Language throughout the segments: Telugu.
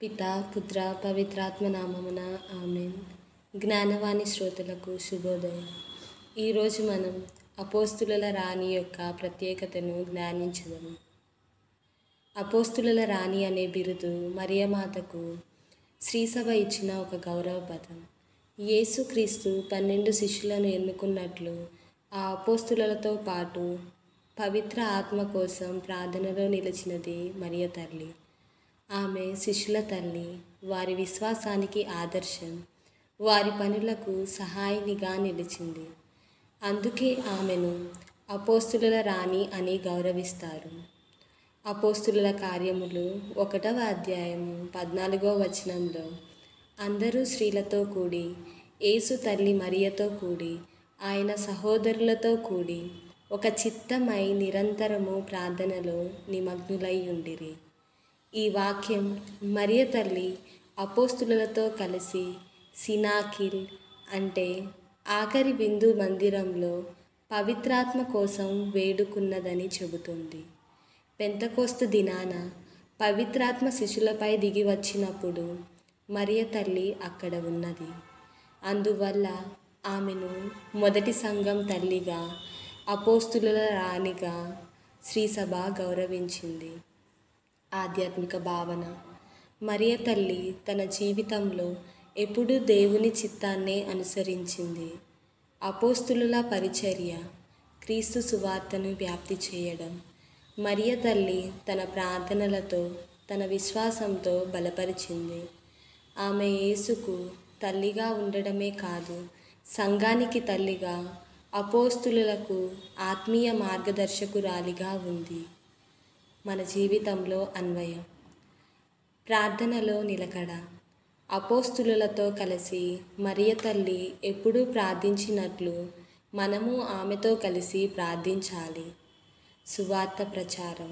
పితా పుత్ర పవిత్రాత్మ నామమున ఆమెన్. జ్ఞానవాణి శ్రోతలకు శుభోదయం. ఈరోజు మనం అపోస్తుల రాణి యొక్క ప్రత్యేకతను ధ్యానించదము. అపోస్తుల రాణి అనే బిరుదు మరియమాతకు శ్రీసభ ఇచ్చిన ఒక గౌరవ పదం. యేసుక్రీస్తు 12 శిష్యులను ఎన్నుకున్నట్లు ఆ అపోస్తులతో పాటు పవిత్ర ఆత్మ కోసం ప్రార్థనలో నిలిచినది మరియ తల్లి. ఆమె శిష్యుల తల్లి, వారి విశ్వాసానికి ఆదర్శం, వారి పనులకు సహాయినిగా నిలిచింది. అందుకే ఆమెను అపోస్తుల రాణి అని గౌరవిస్తారు. అపోస్తుల కార్యములు 1వ అధ్యాయము 14వ వచనంలో అందరూ స్త్రీలతో కూడి, యేసు తల్లి మరియతో కూడి, ఆయన సహోదరులతో కూడి ఒక చిత్తమై నిరంతరము ప్రార్థనలో నిమగ్నులై ఉండిరి. ఈ వాక్యం మరియ తల్లి అపోస్తులతో కలిసి సినాకిల్ అంటే ఆఖరి బిందు మందిరంలో పవిత్రాత్మ కోసం వేడుకున్నదని చెబుతుంది. పెంతెకోస్తు దినాన పవిత్రాత్మ శిష్యులపై దిగి వచ్చినప్పుడు మరియ తల్లి అక్కడ ఉన్నది. అందువల్ల ఆమెను మొదటి సంఘం తల్లిగా, అపోస్తుల రాణిగా శ్రీసభ గౌరవించింది. ఆధ్యాత్మిక భావన. మరియ తల్లి తన జీవితంలో ఎప్పుడూ దేవుని చిత్తాన్నే అనుసరించింది. అపోస్తుల పరిచర్య, క్రీస్తు సువార్తను వ్యాప్తి చేయడం మరియ తల్లి తన ప్రార్థనలతో, తన విశ్వాసంతో బలపరిచింది. ఆమె యేసుకు తల్లిగా ఉండడమే కాదు, సంఘానికి తల్లిగా, అపోస్తులకు ఆత్మీయ మార్గదర్శకురాలిగా ఉంది. మన జీవితంలో అన్వయం. ప్రార్థనలో నిలకడ. అపోస్తులతో కలిసి మరియ తల్లి ఎప్పుడూ ప్రార్థించినట్లు మనము ఆమెతో కలిసి ప్రార్థించాలి. సువార్త ప్రచారం.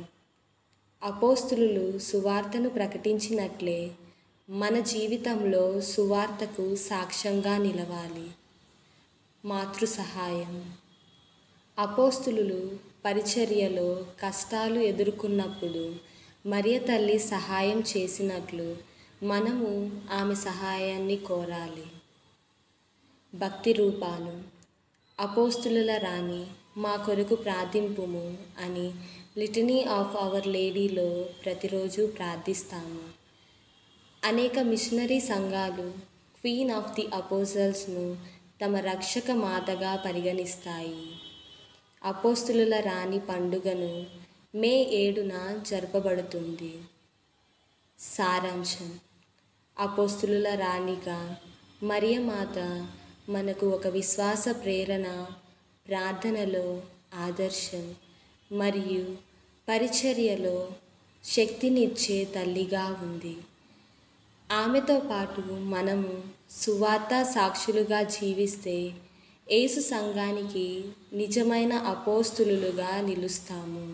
అపోస్తులు సువార్తను ప్రకటించినట్లే మన జీవితంలో సువార్తకు సాక్ష్యంగా నిలవాలి. మాతృ సహాయం. అపోస్తులు పరిచర్యలో కష్టాలు ఎదుర్కొన్నప్పుడు మరియ తల్లి సహాయం చేసినట్లు మనము ఆమె సహాయాన్ని కోరాలి. భక్తి రూపాలు. అపోస్తుల రాణి, మా కొరకు ప్రార్థింపుము అని లిటనీ ఆఫ్ అవర్ లేడీలో ప్రతిరోజు ప్రార్థిస్తాము. అనేక మిషనరీ సంఘాలు క్వీన్ ఆఫ్ ది అపోజల్స్ను తమ రక్షక మాతగా పరిగణిస్తాయి. అపోస్తుల రాణి పండుగను మే 7న జరపబడుతుంది. సారాంశం. అపోస్తుల రాణిగా మరియమాత మనకు ఒక విశ్వాస ప్రేరణ, ప్రార్థనలో ఆదర్శం మరియు పరిచర్యలో శక్తినిచ్చే తల్లిగా ఉంది. ఆమెతో పాటు మనము సువార్త సాక్షులుగా జీవిస్తే యేసు సంఘానికి నిజమైన అపోస్తులుగా నిలుస్తాము.